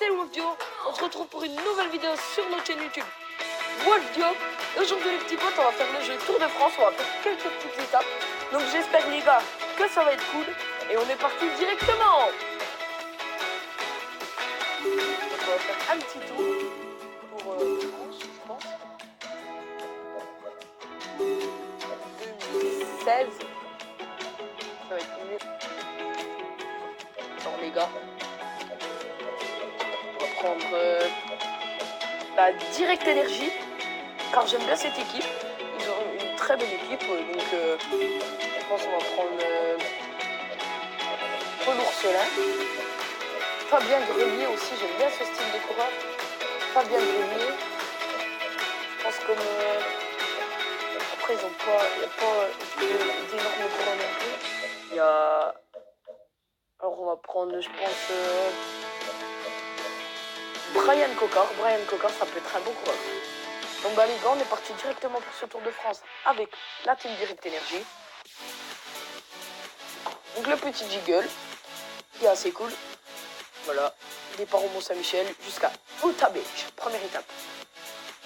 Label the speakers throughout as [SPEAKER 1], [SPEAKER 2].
[SPEAKER 1] c'est Wolfdio. On se retrouve pour une nouvelle vidéo sur notre chaîne YouTube Wolfdio. Et aujourd'hui les petits potes, on va faire le jeu Tour de France. On va faire quelques petites étapes. Donc j'espère les gars que ça va être cool. Et on est parti directement. Donc, on va faire un petit tour pour France, je pense. 2016. Ça va être mieux. Attends les gars. On va prendre la Direct Énergie. Car j'aime bien cette équipe. Ils ont une très belle équipe. Donc je pense qu'on va prendre Paul Ourselin. Fabien Grenier aussi. J'aime bien ce style de coureur. Fabien Grenier. Je pense comme... Après ils ont pas... Il n'y a pas d'énormes coureurs non plus. Il y a... Alors on va prendre, je pense... Brian Cocard. Brian Cocard, ça peut être un bon coureur. Donc bah les gars, on est parti directement pour ce Tour de France avec la Team Direct Énergie. Donc le petit jiggle, qui est assez cool. Voilà, départ au Mont-Saint-Michel jusqu'à Utah Beach, première étape.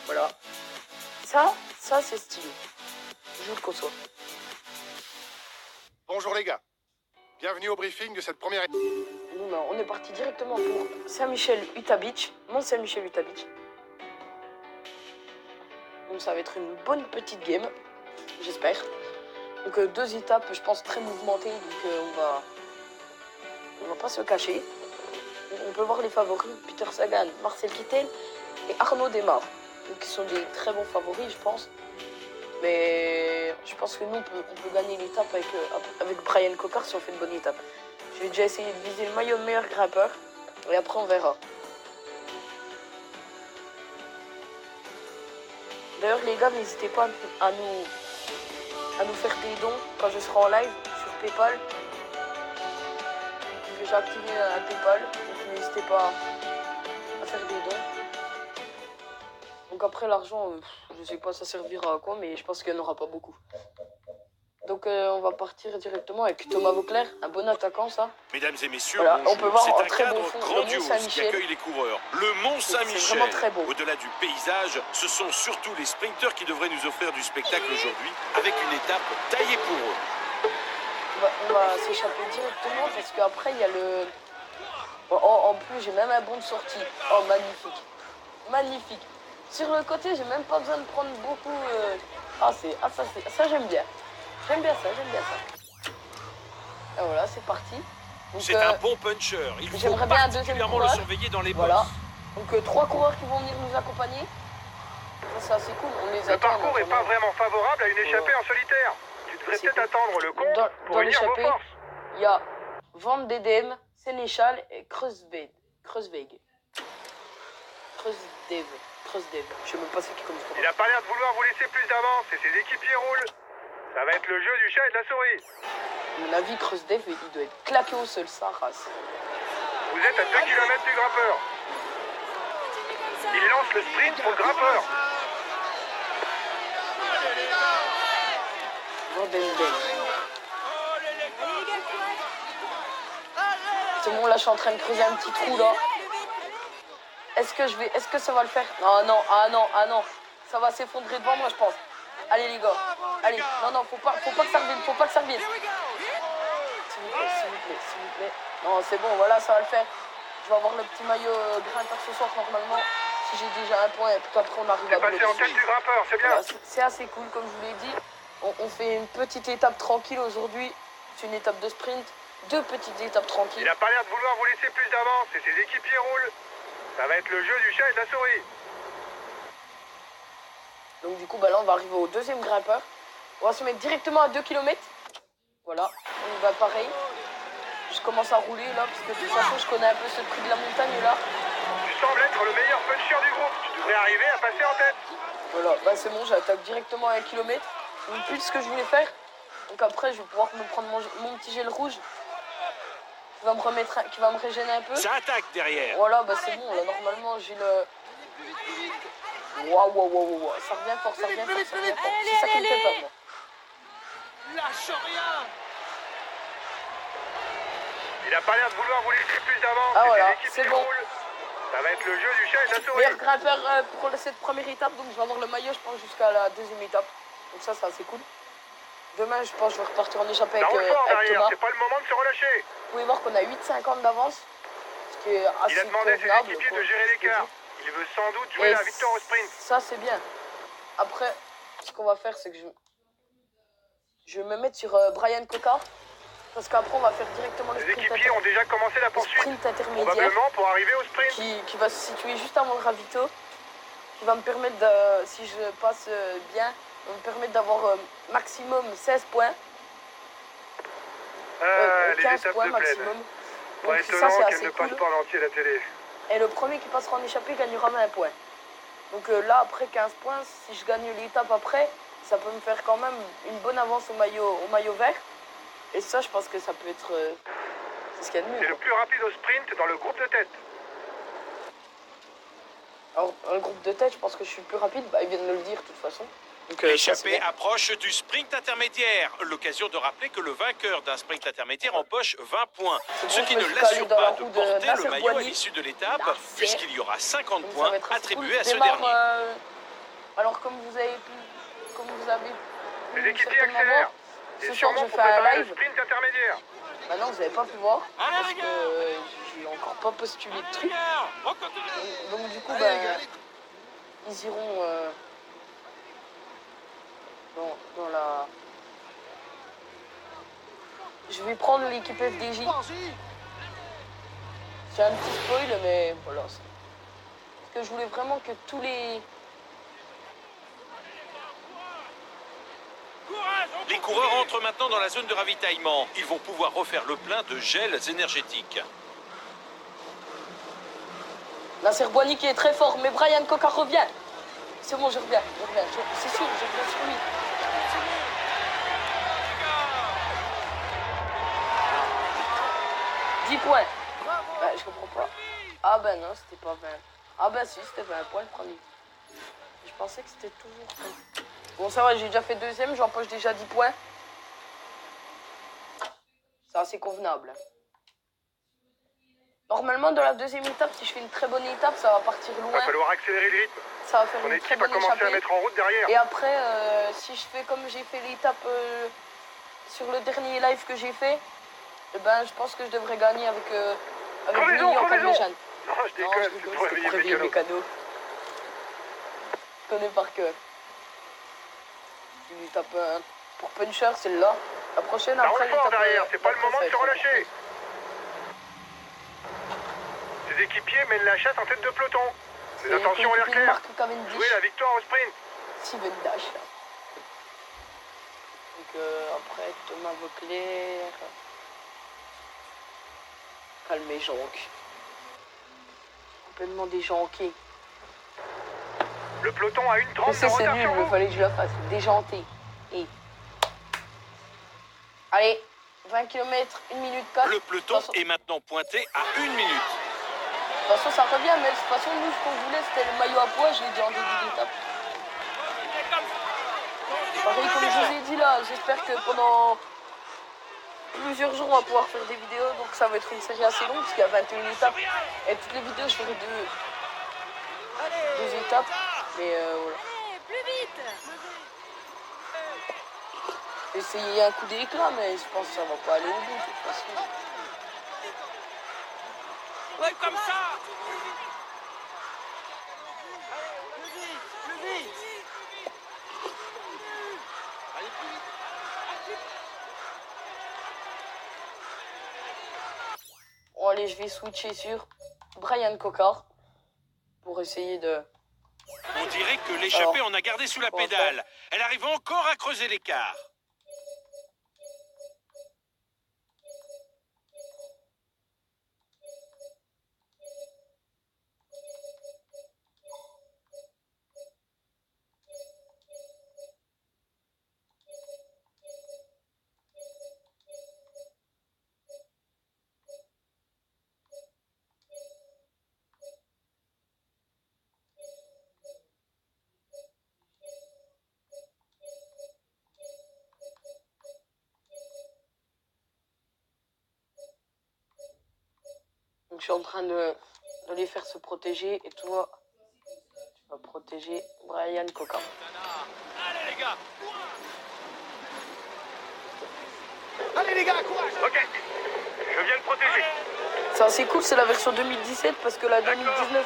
[SPEAKER 1] Voilà, ça c'est stylé. Jules Cossois.
[SPEAKER 2] Bonjour les gars, bienvenue au briefing de cette première étape.
[SPEAKER 1] Nous, on est parti directement pour Saint-Michel Utah Beach, Mont-Saint-Michel Utah Beach. Donc ça va être une bonne petite game, j'espère. Donc deux étapes, je pense, très mouvementées, donc on va pas se cacher. On peut voir les favoris, Peter Sagan, Marcel Kittel et Arnaud Démarre. Donc qui sont des très bons favoris, je pense. Mais je pense que nous, on peut gagner l'étape avec Brian Cocard si on fait une bonne étape. Je vais déjà essayer de viser le maillot de meilleur grimpeur, et après on verra. D'ailleurs les gars, n'hésitez pas à nous faire des dons quand je serai en live sur Paypal. J'ai activé un Paypal, donc n'hésitez pas à faire des dons. Donc après l'argent, je sais pas ça servira à quoi, mais je pense qu'il n'y en aura pas beaucoup. Donc on va partir directement avec Thomas Vauclair, un bon attaquant ça.
[SPEAKER 3] Mesdames et messieurs,
[SPEAKER 1] voilà, on peut voir
[SPEAKER 3] c'est
[SPEAKER 1] en
[SPEAKER 3] un
[SPEAKER 1] très
[SPEAKER 3] cadre
[SPEAKER 1] bon fond le
[SPEAKER 3] grandiose qui
[SPEAKER 1] Mont-Saint-Michel.
[SPEAKER 3] accueille les coureurs. Le Mont-Saint-Michel,
[SPEAKER 1] c'est vraiment très beau.
[SPEAKER 3] Au-delà du paysage, ce sont surtout les sprinteurs qui devraient nous offrir du spectacle aujourd'hui, avec une étape taillée pour eux.
[SPEAKER 1] On va s'échapper directement parce qu'après il y a le... En plus j'ai même un bon de sortie. Oh magnifique. Magnifique. Sur le côté j'ai même pas besoin de prendre beaucoup... ça j'aime bien. J'aime bien ça. Et voilà, c'est parti.
[SPEAKER 3] C'est un bon puncher. Il faut
[SPEAKER 1] j'aimerais bien un deuxième
[SPEAKER 3] particulièrement le
[SPEAKER 1] coureur.
[SPEAKER 3] surveiller dans les
[SPEAKER 1] Voilà.
[SPEAKER 3] bosses.
[SPEAKER 1] Donc 3 coureurs qui vont venir nous accompagner. Ça c'est assez cool. On les
[SPEAKER 2] Le
[SPEAKER 1] attend.
[SPEAKER 2] parcours n'est pas vraiment favorable à une échappée en solitaire. Tu devrais peut-être attendre le compte pour unir vos
[SPEAKER 1] l'échappée,
[SPEAKER 2] forces.
[SPEAKER 1] il y a Van Dedem, Sénéchal et Kreuzweg. Je sais même pas c'est qui comme ça.
[SPEAKER 2] Il n'a pas l'air de vouloir vous laisser plus d'avance et ses équipiers roulent. Ça va être le jeu du chat et de la souris.
[SPEAKER 1] À mon avis, Kreuzdev, il doit être claqué au sol, sa race.
[SPEAKER 2] Vous êtes à 2 km du grimpeur. Il lance le sprint pour le grimpeur.
[SPEAKER 1] Van Dedem. C'est bon, là, je suis en train de creuser un petit trou, là. Est-ce que ça va le faire? Ah non. Ça va s'effondrer devant moi, je pense. Allez, les gars. Allez. Non, faut pas que ça revienne. S'il vous plaît. Non, c'est bon, voilà, ça va le faire. Je vais avoir le petit maillot grimpeur ce soir, normalement. Si j'ai déjà un point, et puis après, on arrive à
[SPEAKER 2] C'est passé en tête du grimpeur, c'est bien.
[SPEAKER 1] Voilà, c'est assez cool, comme je vous l'ai dit. On fait une petite étape tranquille aujourd'hui. C'est une étape de sprint. 2 petites étapes tranquilles.
[SPEAKER 2] Il n'a pas l'air de vouloir vous laisser plus d'avance et ses équipiers roulent. Ça va être le jeu du chat et de la souris.
[SPEAKER 1] Donc du coup, là, on va arriver au deuxième grimpeur. On va se mettre directement à 2 km. Voilà, on va pareil. Je commence à rouler là, parce que de toute façon, je connais un peu ce truc de la montagne là.
[SPEAKER 2] Tu sembles être le meilleur puncher du groupe. Tu devrais arriver à passer en tête.
[SPEAKER 1] Voilà, c'est bon, j'attaque directement à 1 km. Donc plus ce que je voulais faire. Donc après, je vais pouvoir me prendre mon petit gel rouge. Qui va me régénérer un peu.
[SPEAKER 3] Ça attaque derrière.
[SPEAKER 1] Voilà, c'est bon, là normalement j'ai le... Waouh, ça revient fort. C'est ça qui me fait peur, moi.
[SPEAKER 3] Lâche rien.
[SPEAKER 2] Il n'a pas l'air de vouloir vous laisser plus d'avance
[SPEAKER 1] Ah
[SPEAKER 2] et
[SPEAKER 1] voilà,
[SPEAKER 2] ses équipiers
[SPEAKER 1] c'est bon.
[SPEAKER 2] roulent. Ça va être le jeu du chat et de la souris.
[SPEAKER 1] Meilleur grimpeur pour cette première étape, donc je vais avoir le maillot, je pense, jusqu'à la deuxième étape. Donc ça, c'est assez cool. Demain, je pense que je vais repartir en échappée
[SPEAKER 2] Ça
[SPEAKER 1] avec,
[SPEAKER 2] roule fort
[SPEAKER 1] avec
[SPEAKER 2] derrière,
[SPEAKER 1] Thomas.
[SPEAKER 2] c'est pas le moment de se relâcher.
[SPEAKER 1] Vous pouvez voir qu'on a 8,50 d'avance, ce qui est assez
[SPEAKER 2] Il a demandé à ses
[SPEAKER 1] convenable,
[SPEAKER 2] équipiers
[SPEAKER 1] quoi,
[SPEAKER 2] de gérer
[SPEAKER 1] ce que je
[SPEAKER 2] l'écart.
[SPEAKER 1] dis.
[SPEAKER 2] Il veut sans doute jouer
[SPEAKER 1] Et
[SPEAKER 2] la victoire au sprint.
[SPEAKER 1] ça, c'est bien. Après, ce qu'on va faire, c'est que je vais me mettre sur Brian Coca. Parce qu'après, on va faire directement le
[SPEAKER 2] Les
[SPEAKER 1] sprint,
[SPEAKER 2] équipiers ont déjà commencé la
[SPEAKER 1] le
[SPEAKER 2] poursuite.
[SPEAKER 1] sprint intermédiaire
[SPEAKER 2] Probablement pour arriver au sprint.
[SPEAKER 1] qui va se situer juste avant le ravito. Qui va me permettre, de, si je passe bien, va me permettre d'avoir maximum 16 points.
[SPEAKER 2] Les
[SPEAKER 1] 15
[SPEAKER 2] étapes
[SPEAKER 1] points
[SPEAKER 2] de plaine.
[SPEAKER 1] maximum.
[SPEAKER 2] Pas
[SPEAKER 1] Donc ça,
[SPEAKER 2] étonnant
[SPEAKER 1] c'est
[SPEAKER 2] qu'elle
[SPEAKER 1] assez
[SPEAKER 2] ne passe
[SPEAKER 1] cool.
[SPEAKER 2] pas en entier la télé.
[SPEAKER 1] Et le premier qui passera en échappée gagnera 20 points. Donc là, après 15 points, si je gagne l'étape après, ça peut me faire quand même une bonne avance au maillot vert. Et ça, je pense que ça peut être... c'est ce qu'il y a de mieux.
[SPEAKER 2] C'est le plus rapide au sprint dans le groupe de tête.
[SPEAKER 1] Alors, dans le groupe de tête, je pense que je suis le plus rapide. Bah, ils viennent de le dire, de toute façon. Donc,
[SPEAKER 3] L'échappée approche du sprint intermédiaire. L'occasion de rappeler que le vainqueur d'un sprint intermédiaire empoche 20 points.
[SPEAKER 1] C'est
[SPEAKER 3] Ce
[SPEAKER 1] bon,
[SPEAKER 3] qui
[SPEAKER 1] je me
[SPEAKER 3] ne
[SPEAKER 1] suis
[SPEAKER 3] l'assure
[SPEAKER 1] calé dans
[SPEAKER 3] pas
[SPEAKER 1] la
[SPEAKER 3] de
[SPEAKER 1] roue de
[SPEAKER 3] porter
[SPEAKER 1] Nasser
[SPEAKER 3] le maillot à
[SPEAKER 1] Boigny.
[SPEAKER 3] l'issue de l'étape,
[SPEAKER 1] Nasser.
[SPEAKER 3] puisqu'il y aura 50
[SPEAKER 1] donc ça
[SPEAKER 3] points
[SPEAKER 1] va être assez
[SPEAKER 3] attribués
[SPEAKER 1] cool.
[SPEAKER 3] à
[SPEAKER 1] Je
[SPEAKER 3] ce
[SPEAKER 1] démarre,
[SPEAKER 3] dernier.
[SPEAKER 1] alors, comme vous avez
[SPEAKER 2] Les équipiers
[SPEAKER 1] certainement
[SPEAKER 2] accélèrent.
[SPEAKER 1] voir,
[SPEAKER 2] Et
[SPEAKER 1] ce soir,
[SPEAKER 2] sûrement
[SPEAKER 1] je
[SPEAKER 2] pour
[SPEAKER 1] fais un
[SPEAKER 2] préparer le
[SPEAKER 1] live.
[SPEAKER 2] sprint intermédiaire.
[SPEAKER 1] Maintenant, vous n'avez pas pu voir.
[SPEAKER 3] Allez,
[SPEAKER 1] Parce
[SPEAKER 3] les
[SPEAKER 1] que
[SPEAKER 3] gars
[SPEAKER 1] j'ai encore pas postulé de trucs.
[SPEAKER 3] On continue.
[SPEAKER 1] Donc du coup,
[SPEAKER 3] Allez, les
[SPEAKER 1] ben,
[SPEAKER 3] gars.
[SPEAKER 1] ils iront dans la... Je vais prendre l'équipe FDJ. C'est un petit spoil, mais voilà. Parce que je voulais vraiment que tous les...
[SPEAKER 3] Les coureurs entrent maintenant dans la zone de ravitaillement. Ils vont pouvoir refaire le plein de gels énergétiques.
[SPEAKER 1] Nasser Boigny qui est très fort, mais Brian Coca revient. C'est bon, je reviens. C'est sûr, je reviens sur lui. « 10 points. Ben, je comprends pas. Ah ben non, c'était pas 20. Ah ben si, c'était 20 points le premier. Je pensais que c'était toujours 20. Bon, ça va, j'ai déjà fait deuxième, j'empoche déjà 10 points. C'est assez convenable. Normalement, dans la deuxième étape, si je fais une très bonne étape, ça va partir
[SPEAKER 2] Il va
[SPEAKER 1] loin.
[SPEAKER 2] falloir accélérer le rythme.
[SPEAKER 1] Ça va faire
[SPEAKER 2] Son
[SPEAKER 1] une très
[SPEAKER 2] équipe a
[SPEAKER 1] bonne
[SPEAKER 2] commencé à
[SPEAKER 1] échappée.
[SPEAKER 2] mettre en route derrière.
[SPEAKER 1] Et après, si je fais comme j'ai fait l'étape sur le dernier live que j'ai fait, eh ben, je pense que je devrais gagner avec
[SPEAKER 2] Crevaison,
[SPEAKER 1] Willy en
[SPEAKER 2] crevaison.
[SPEAKER 1] Calmejane.
[SPEAKER 2] Non, je
[SPEAKER 1] Non,
[SPEAKER 2] déconne,
[SPEAKER 1] je
[SPEAKER 2] c'est
[SPEAKER 1] rigole,
[SPEAKER 2] pour
[SPEAKER 1] c'était
[SPEAKER 2] réveiller
[SPEAKER 1] pour
[SPEAKER 2] le
[SPEAKER 1] réveiller le
[SPEAKER 2] mécano.
[SPEAKER 1] mécano. Je connais par cœur. Une étape pour puncher, celle-là. La prochaine,
[SPEAKER 2] Ça
[SPEAKER 1] après
[SPEAKER 2] roule fort
[SPEAKER 1] l'étape...
[SPEAKER 2] derrière, c'est pas le
[SPEAKER 1] d'après,
[SPEAKER 2] moment
[SPEAKER 1] ça
[SPEAKER 2] de
[SPEAKER 1] va
[SPEAKER 2] se
[SPEAKER 1] être
[SPEAKER 2] relâcher. Ses équipiers mènent la chasse en tête de peloton.
[SPEAKER 1] C'est
[SPEAKER 2] Les intentions ont l'air claires.
[SPEAKER 1] Marc Cavendish.
[SPEAKER 2] Jouer la victoire au sprint.
[SPEAKER 1] Steven Dash. Donc après, Thomas Vauclair. Calmez Jonque. Complètement déjanqué.
[SPEAKER 2] Le peloton a une
[SPEAKER 1] Je
[SPEAKER 2] 30 de
[SPEAKER 1] sais, c'est
[SPEAKER 2] retard
[SPEAKER 1] nul,
[SPEAKER 2] sur
[SPEAKER 1] mais il
[SPEAKER 2] vous.
[SPEAKER 1] fallait que je la fasse. Déjanté. Et... Allez, 20 km, 1 minute 4.
[SPEAKER 3] Le peloton est maintenant pointé à 1 minute.
[SPEAKER 1] De toute façon, ça revient, mais de toute façon, nous, ce qu'on voulait, c'était le maillot à poids. Je l'ai dit en début d'étape. Pareil, comme je vous ai dit là, j'espère que pendant plusieurs jours, on va pouvoir faire des vidéos. Donc, ça va être une série assez longue, parce qu'il y a 21 étapes. Et toutes les vidéos, je ferai deux étapes. Mais voilà. Essayer un coup d'éclat, mais je pense que ça va pas aller au bout, de toute façon.
[SPEAKER 3] Ouais, comme ça.
[SPEAKER 1] Bon, allez, je vais switcher sur Brian Coca pour essayer de...
[SPEAKER 3] On dirait que l'échappée
[SPEAKER 1] Alors,
[SPEAKER 3] en a gardé sous la
[SPEAKER 1] comment
[SPEAKER 3] pédale. Elle arrive encore à creuser l'écart.
[SPEAKER 1] Donc, je suis en train de Je vais les faire se protéger et toi, tu vas protéger Brian Coca.
[SPEAKER 3] Allez les gars.
[SPEAKER 2] Allez les gars, courage. Ok, je viens le protéger.
[SPEAKER 1] C'est assez cool, c'est la version 2017 parce que la 2019,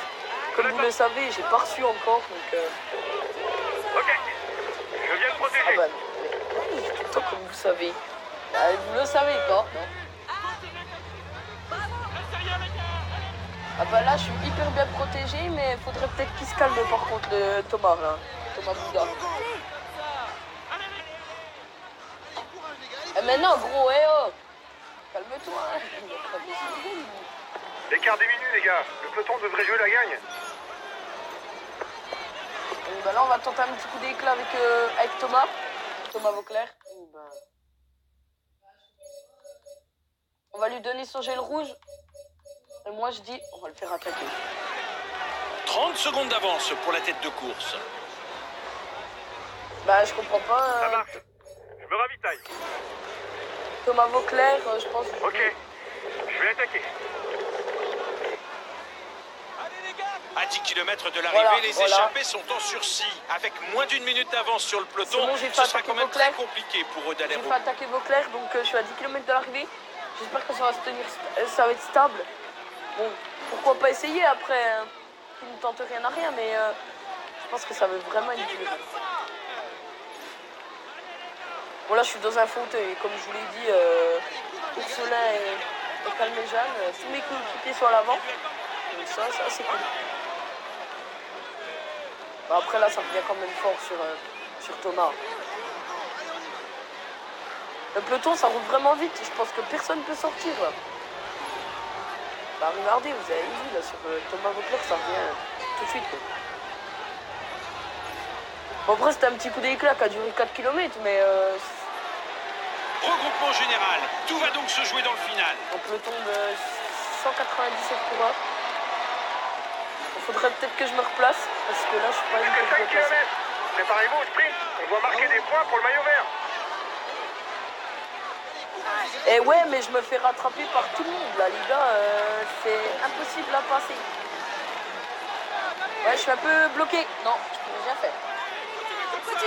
[SPEAKER 1] comme vous le savez, j'ai pas reçu encore. Donc,
[SPEAKER 2] Ok, je viens le
[SPEAKER 1] ah
[SPEAKER 2] protéger.
[SPEAKER 1] bah, mais, tout le temps, comme vous savez. Ah, vous le savez pas, non? Ah bah là, je suis hyper bien protégé, mais il faudrait peut-être qu'il se calme par contre, le Thomas, là. Thomas Bouddha. Eh mais non, gros, oh! Calme-toi, hein. Il va pas décider, lui.
[SPEAKER 2] L'écart diminue les gars, le peloton devrait jouer la gagne.
[SPEAKER 1] Donc, bah là, on va tenter un petit coup d'éclat avec Thomas. Thomas Vauclair. Donc, bah, on va lui donner son gel rouge. Et moi, je dis, on va le faire attaquer.
[SPEAKER 3] 30 secondes d'avance pour la tête de course.
[SPEAKER 1] Bah, je comprends pas.
[SPEAKER 2] Ça marche, je me ravitaille.
[SPEAKER 1] Thomas Vauclair, je pense.
[SPEAKER 2] Ok, je vais attaquer.
[SPEAKER 3] À 10 km de l'arrivée,
[SPEAKER 1] Voilà,
[SPEAKER 3] les
[SPEAKER 1] voilà.
[SPEAKER 3] échappés sont en sursis. Avec moins d'une minute d'avance sur le peloton,
[SPEAKER 1] C'est bon, j'ai fait
[SPEAKER 3] ce sera
[SPEAKER 1] attaquer
[SPEAKER 3] quand même
[SPEAKER 1] Vauclair.
[SPEAKER 3] très compliqué pour eux d'aller
[SPEAKER 1] J'ai
[SPEAKER 3] au
[SPEAKER 1] fait
[SPEAKER 3] bout.
[SPEAKER 1] attaquer Vauclair, donc je suis à 10 km de l'arrivée. J'espère que ça va se tenir, ça va être stable. Bon, pourquoi pas essayer après, hein. Qui ne tente rien à rien, mais je pense que ça va vraiment être dur. Bon là, je suis dans un fauteuil, comme je vous l'ai dit, Ursulin et Calmejane, tous mes coéquipiers sont à l'avant. Donc ça c'est cool. Bon, après là, ça revient quand même fort sur Thomas. Le peloton, ça roule vraiment vite. Je pense que personne ne peut sortir. Là. Bah, regardez, vous avez vu là sur Thomas Vauclair, ça revient tout de suite. Quoi. Bon, après, c'était un petit coup d'éclat qui a duré 4 km, mais
[SPEAKER 3] Regroupement général, tout va donc se jouer dans le final.
[SPEAKER 1] un peloton de 197 coureurs. Il faudrait peut-être que je me replace, parce que là, je suis pas
[SPEAKER 2] Plus
[SPEAKER 1] hyper
[SPEAKER 2] que 5
[SPEAKER 1] bien placé.
[SPEAKER 2] km. Préparez-vous au sprint, on doit marquer des points pour le maillot vert.
[SPEAKER 1] Et ouais, mais je me fais rattraper par tout le monde. Là, les gars, c'est impossible à passer. Ouais, je suis un peu bloqué. Non, je peux rien faire. Je peux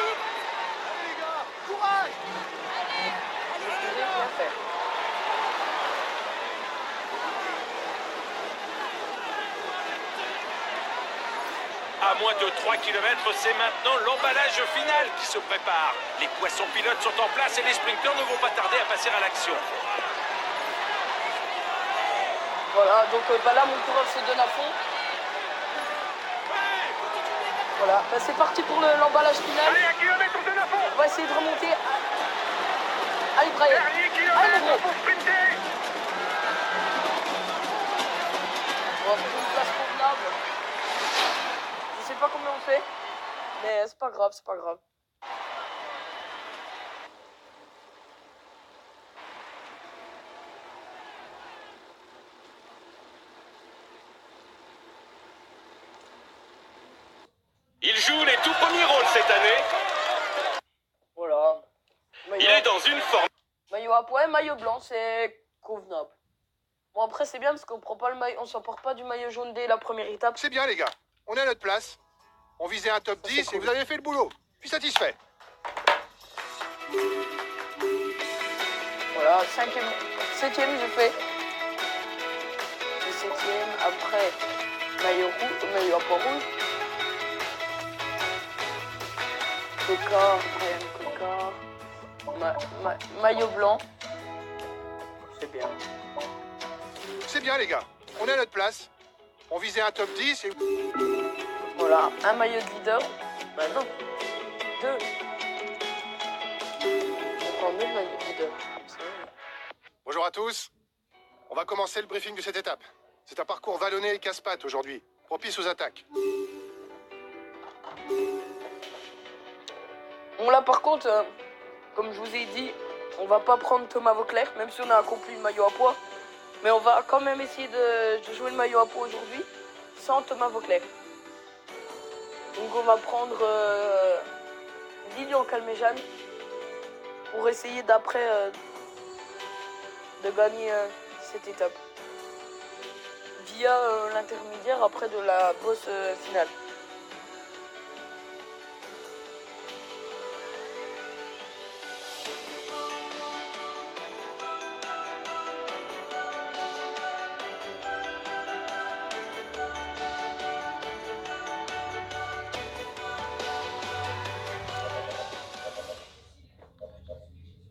[SPEAKER 1] rien faire.
[SPEAKER 3] À moins de 3 km, c'est maintenant l'emballage final qui se prépare. Les poissons pilotes sont en place et les sprinteurs ne vont pas tarder à passer à l'action.
[SPEAKER 1] Voilà, donc bah là, mon coureur se donne à fond. Voilà, bah, c'est parti pour l'emballage final.
[SPEAKER 2] Allez, 1 km, on se donne à fond.
[SPEAKER 1] On va essayer de remonter. Allez, Brian.
[SPEAKER 2] Dernier
[SPEAKER 1] Allez,
[SPEAKER 2] kilomètre,
[SPEAKER 1] mon
[SPEAKER 2] il faut sprinter.
[SPEAKER 1] On va faire une place convenable. Je sais pas combien on fait, mais c'est pas grave, c'est pas grave.
[SPEAKER 3] Il joue les tout premiers rôles cette année.
[SPEAKER 1] Voilà.
[SPEAKER 3] Il est dans une forme.
[SPEAKER 1] Maillot à poids, maillot blanc, c'est convenable. Bon après c'est bien parce qu'on prend pas le maillot, on s'emporte pas du maillot jaune dès la première étape.
[SPEAKER 2] C'est bien les gars, on est à notre place. On visait un top 10
[SPEAKER 1] cool.
[SPEAKER 2] et vous avez fait le boulot. Je suis satisfait.
[SPEAKER 1] Voilà, 7ème je fais. Le 7ème, après maillot à poids rouge. Cocard, Brian Cocard. Maillot blanc. C'est bien.
[SPEAKER 2] C'est bien les gars, on est à notre place. On visait un top 10 et...
[SPEAKER 1] Voilà, un maillot de leader. Bah non, 2. On prend 2 maillots de leader.
[SPEAKER 2] Bonjour à tous. On va commencer le briefing de cette étape. C'est un parcours vallonné et casse-pattes aujourd'hui, propice aux attaques.
[SPEAKER 1] Bon là par contre, comme je vous ai dit, on va pas prendre Thomas Vauclair, même si on a accompli le maillot à poids. Mais on va quand même essayer de jouer le maillot à poids aujourd'hui, sans Thomas Vauclair. Donc on va prendre Lilian Calmejane pour essayer d'après de gagner cette étape. via l'intermédiaire après de la boss finale.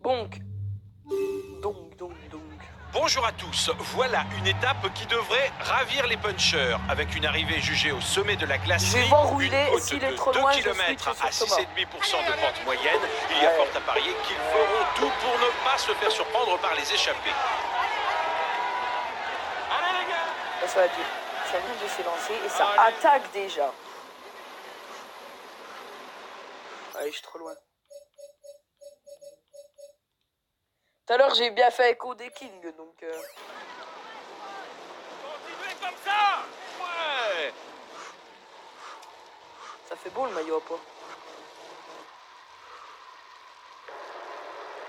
[SPEAKER 1] Donc.
[SPEAKER 3] Bonjour à tous, voilà une étape qui devrait ravir les punchers, avec une arrivée jugée au sommet de la glacerie,
[SPEAKER 1] Je vais voir où
[SPEAKER 3] une
[SPEAKER 1] il est,
[SPEAKER 3] côte
[SPEAKER 1] s'il
[SPEAKER 3] de
[SPEAKER 1] est trop
[SPEAKER 3] 2
[SPEAKER 1] loin, je
[SPEAKER 3] km
[SPEAKER 1] switch
[SPEAKER 3] à
[SPEAKER 1] sur Thomas.
[SPEAKER 3] 6,5% de pente moyenne. Il y a fort à parier qu'ils feront tout pour ne pas se faire surprendre par les échappées. Allez les gars!
[SPEAKER 1] Ça va dire, ça vient de s'élancer et ça attaque déjà. Allez, je suis trop loin. Tout à l'heure, j'ai bien fait écho des Kings, donc...
[SPEAKER 3] Continuez comme ça! Ouais!
[SPEAKER 1] Ça fait beau le maillot à pois.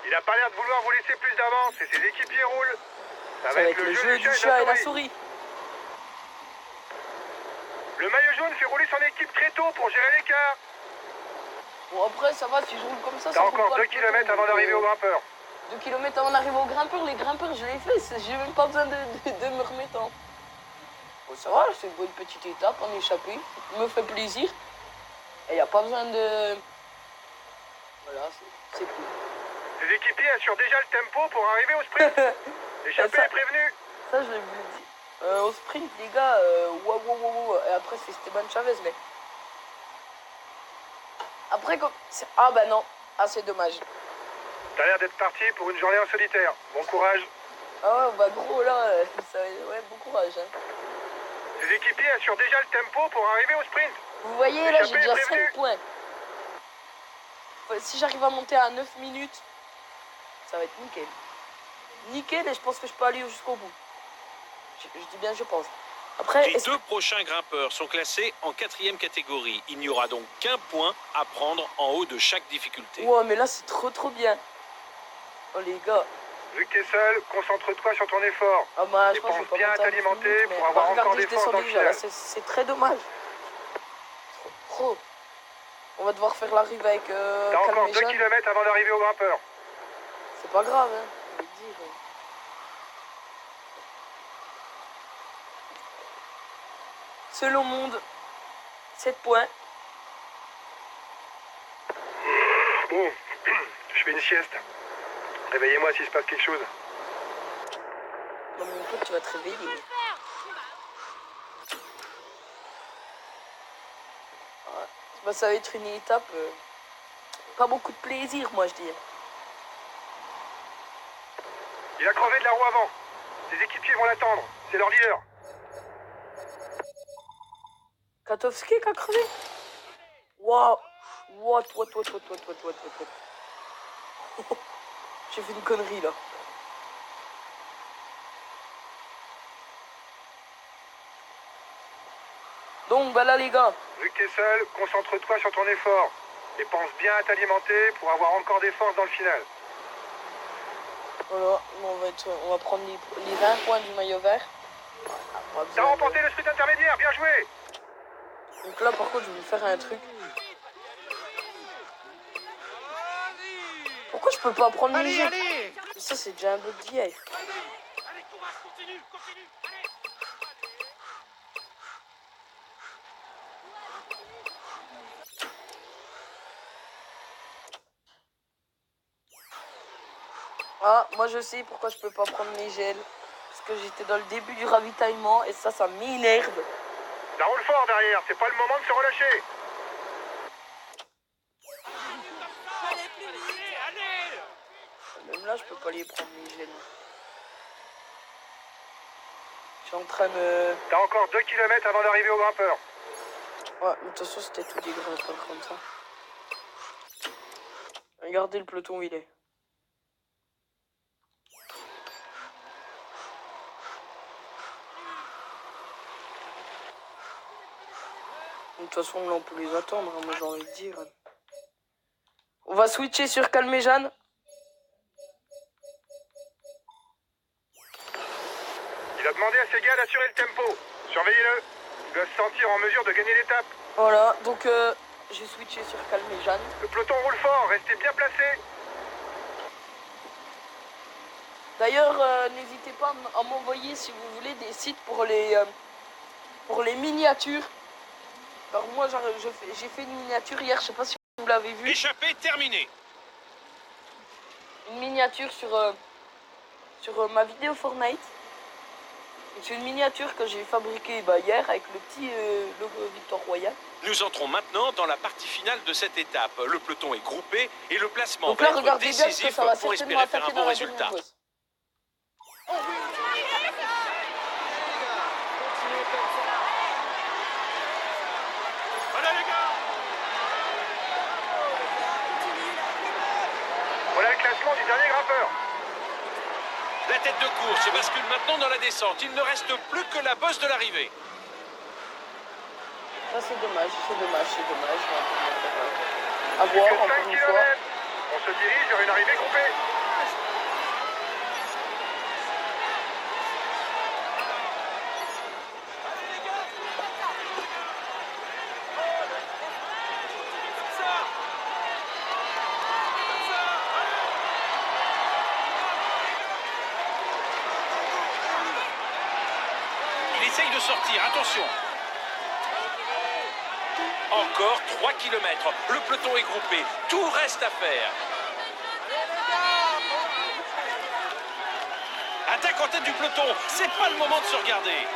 [SPEAKER 2] Il a pas l'air de vouloir vous laisser plus d'avance et ses équipiers roulent.
[SPEAKER 1] Ça va être le jeu du chat et la souris.
[SPEAKER 2] Le maillot jaune fait rouler son équipe très tôt pour gérer l'écart.
[SPEAKER 1] Bon, après, ça va, si je roule comme ça,
[SPEAKER 2] T'as encore 2 km avant d'arriver au grimpeur.
[SPEAKER 1] 2 km avant d'arriver au grimpeur, les grimpeurs, je l'ai fait, j'ai même pas besoin de me remettre en... Bon, ça va, c'est une bonne petite étape en échappée, me fait plaisir. Et y a pas besoin de... Voilà, c'est cool.
[SPEAKER 2] Ses équipiers assurent déjà le tempo pour arriver au sprint. L'échappée est prévenue.
[SPEAKER 1] Ça, je l'ai vu dire. Au sprint, les gars, wow. Et après, c'est Esteban Chavez, mais... Après, comme... Ah, bah non. Ah, c'est dommage.
[SPEAKER 2] T'as l'air d'être parti pour une journée en solitaire. Bon courage.
[SPEAKER 1] Ah ouais, bah gros, là, ça... ouais, bon courage. Hein.
[SPEAKER 2] Ses équipiers assurent déjà le tempo pour arriver au sprint.
[SPEAKER 1] Vous voyez, là, j'ai déjà
[SPEAKER 2] prévenue.
[SPEAKER 1] 5 points. Si j'arrive à monter à 9 minutes, ça va être nickel. Nickel, et je pense que je peux aller jusqu'au bout. Je dis bien, je pense. Après,
[SPEAKER 3] Les deux prochains grimpeurs sont classés en 4e catégorie. Il n'y aura donc qu'un point à prendre en haut de chaque difficulté.
[SPEAKER 1] Ouais, mais là, c'est trop bien. Oh, les gars.
[SPEAKER 2] Vu que t'es seul, concentre-toi sur ton effort.
[SPEAKER 1] Ah bah, je
[SPEAKER 2] Et
[SPEAKER 1] pense que je
[SPEAKER 2] pense
[SPEAKER 1] vais pas
[SPEAKER 2] bien à
[SPEAKER 1] monter à 9
[SPEAKER 2] t'alimenter
[SPEAKER 1] minutes,
[SPEAKER 2] pour
[SPEAKER 1] mais...
[SPEAKER 2] avoir
[SPEAKER 1] regardez,
[SPEAKER 2] encore des
[SPEAKER 1] je
[SPEAKER 2] forces
[SPEAKER 1] descends
[SPEAKER 2] dans le
[SPEAKER 1] déjà, là,
[SPEAKER 2] final.
[SPEAKER 1] c'est très dommage. Trop. On va devoir faire l'arrivée avec
[SPEAKER 2] T'as encore 2
[SPEAKER 1] Calméjean.
[SPEAKER 2] km avant d'arriver au grimpeur.
[SPEAKER 1] C'est pas grave, hein. Je vais te dire. Selon monde, 7 points.
[SPEAKER 2] Bon, je fais une sieste. Réveillez-moi s'il se passe quelque chose.
[SPEAKER 1] Non, mais mon pote, tu vas te réveiller. Ouais. Bah, ça va être une étape. Pas beaucoup de plaisir, moi, je dis.
[SPEAKER 2] Il a crevé de la roue avant. Ses équipiers vont l'attendre. C'est leur leader.
[SPEAKER 1] Katowski qui a crevé. Waouh. What. J'ai fait une connerie, là. Donc, bah là, les gars.
[SPEAKER 2] Vu que t'es seul, concentre-toi sur ton effort. Et pense bien à t'alimenter pour avoir encore des forces dans le final.
[SPEAKER 1] Voilà, on va prendre les 20 points du maillot vert.
[SPEAKER 2] T'as remporté le sprint intermédiaire, bien joué.
[SPEAKER 1] Donc là, par contre, je vais faire un truc. Pourquoi je peux pas prendre les jeux? Ça, c'est déjà un bug d'hier.
[SPEAKER 3] Allez, courage, continue. Allez.
[SPEAKER 1] Ah, moi je sais pourquoi je peux pas prendre mes gels. Parce que j'étais dans le début du ravitaillement et ça m'énerve.
[SPEAKER 2] La roule fort derrière, c'est pas le moment de se relâcher.
[SPEAKER 1] Même là, je peux pas les prendre mes gels. Je suis en train de...
[SPEAKER 2] T'as encore 2 km avant d'arriver au grimpeur.
[SPEAKER 1] Ouais, mais de toute façon, c'était tout des grimpeurs comme ça. Regardez le peloton où il est. De toute façon, là, on peut les attendre, hein, moi j'ai envie de dire. On va switcher sur Calméjean.
[SPEAKER 2] Il a demandé à ses gars d'assurer le tempo. Surveillez-le. Il doit se sentir en mesure de gagner l'étape.
[SPEAKER 1] Voilà, donc j'ai switché sur Calme et Jeanne.
[SPEAKER 2] Le peloton roule fort, restez bien placés.
[SPEAKER 1] D'ailleurs, n'hésitez pas à m'envoyer si vous voulez des sites pour les miniatures. Alors moi, j'ai fait une miniature hier, je sais pas si vous l'avez vu.
[SPEAKER 3] Échappée terminée.
[SPEAKER 1] Une miniature sur ma vidéo Fortnite. C'est une miniature que j'ai fabriquée hier avec le petit logo Victoire Royale.
[SPEAKER 3] Nous entrons maintenant dans la partie finale de cette étape. Le peloton est groupé et le placement
[SPEAKER 1] Donc
[SPEAKER 3] va
[SPEAKER 1] là,
[SPEAKER 3] être
[SPEAKER 1] regardez bien parce que
[SPEAKER 3] décisif
[SPEAKER 1] ça va
[SPEAKER 3] pour
[SPEAKER 1] certainement
[SPEAKER 3] espérer faire un
[SPEAKER 1] attaquer
[SPEAKER 3] bon
[SPEAKER 1] dans la
[SPEAKER 3] résultat.
[SPEAKER 1] dernière bosse.
[SPEAKER 3] Voilà les gars.
[SPEAKER 2] Voilà le classement du dernier grimpeur.
[SPEAKER 3] La tête de course bascule maintenant dans la descente. Il ne reste plus que la bosse de l'arrivée.
[SPEAKER 1] Ça c'est dommage, c'est dommage. À
[SPEAKER 2] Plus
[SPEAKER 1] voir
[SPEAKER 2] que
[SPEAKER 1] encore
[SPEAKER 2] 5
[SPEAKER 1] une
[SPEAKER 2] km.
[SPEAKER 1] fois.
[SPEAKER 2] On se dirige vers une arrivée groupée.
[SPEAKER 3] Il essaye de sortir, attention. Encore 3 km. Le peloton est groupé. Tout reste à faire. Attaque en tête du peloton. C'est pas le moment de se regarder.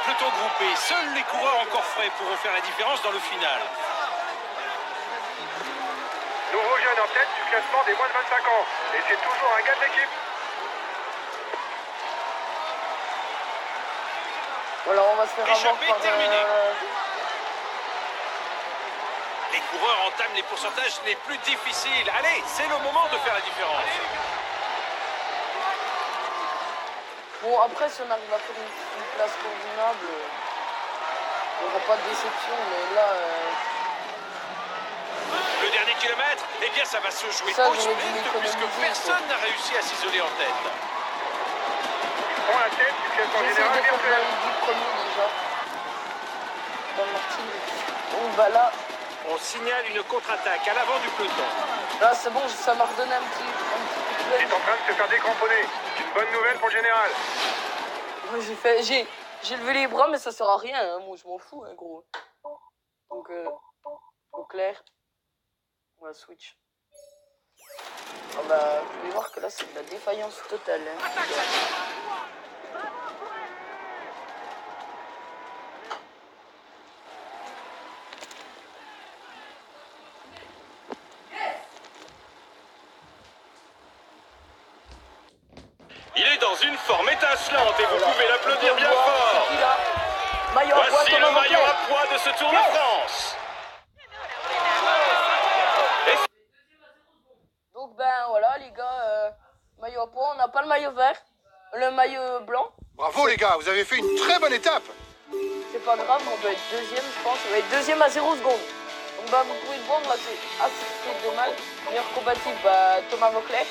[SPEAKER 3] Peloton groupé. Seuls les coureurs encore frais pourront faire la différence dans le final.
[SPEAKER 2] Nouveau jeune en tête du classement des moins de 25 ans. Et c'est toujours un gars de l'équipe.
[SPEAKER 1] Voilà, on va se faire avoir
[SPEAKER 3] Échappée
[SPEAKER 1] par...
[SPEAKER 3] terminée. Les coureurs entament les pourcentages les plus difficiles. Allez, c'est le moment de faire la différence.
[SPEAKER 1] Bon, après, si on arrive à faire une place convenable, il n'y aura pas de déception, mais là...
[SPEAKER 3] Le dernier kilomètre, eh bien ça va se jouer
[SPEAKER 1] Ça,
[SPEAKER 3] au
[SPEAKER 1] j'aurais dû
[SPEAKER 3] sprint puisque
[SPEAKER 1] l'économiser,
[SPEAKER 3] personne n'a réussi à s'isoler en tête.
[SPEAKER 2] Il prend la tête du classement
[SPEAKER 1] J'essaie de
[SPEAKER 2] général
[SPEAKER 1] faire dans
[SPEAKER 2] virtuel.
[SPEAKER 1] les 10 premiers déjà. Dans Martin. Bon, bah là,
[SPEAKER 3] On signale une contre-attaque à l'avant du peloton.
[SPEAKER 1] là c'est bon, ça m'a redonné un petit coup de
[SPEAKER 2] Il est en train de se faire décramponner. C'est une bonne nouvelle pour le général.
[SPEAKER 1] Ouais, j'ai levé les bras, mais ça sert à rien, hein. Moi je m'en fous, hein, gros. Donc, au clair, on va switch. Ah bah, vous pouvez voir que là c'est de la défaillance totale. Hein.
[SPEAKER 3] Il est dans une forme étincelante et vous
[SPEAKER 1] Voilà.
[SPEAKER 3] pouvez l'applaudir
[SPEAKER 1] On
[SPEAKER 3] bien
[SPEAKER 1] voit,
[SPEAKER 3] fort.
[SPEAKER 1] c'est qui, là maillot à poids,
[SPEAKER 3] Voici
[SPEAKER 1] Thomas
[SPEAKER 3] le maillot
[SPEAKER 1] Vauclair.
[SPEAKER 3] à poids de ce Tour de France.
[SPEAKER 1] Donc ben voilà les gars, maillot à poids, on n'a pas le maillot vert, le maillot blanc.
[SPEAKER 2] Bravo les gars, vous avez fait une très bonne étape.
[SPEAKER 1] C'est pas grave, on doit être deuxième je pense, on va être deuxième à 0 secondes. Donc bah vous pouvez le voir, là c'est assez dommage. Meilleur combatif, bah Thomas Vauclair.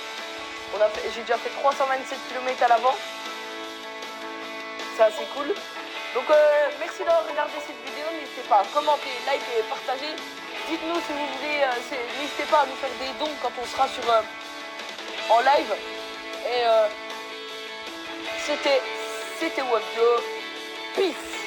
[SPEAKER 1] J'ai déjà fait 327 km à l'avant. C'est assez cool. Donc merci d'avoir regardé cette vidéo, n'hésitez pas à commenter, liker, partager. Dites-nous si vous voulez, n'hésitez pas à nous faire des dons quand on sera en live. Et c'était Webjo. Peace.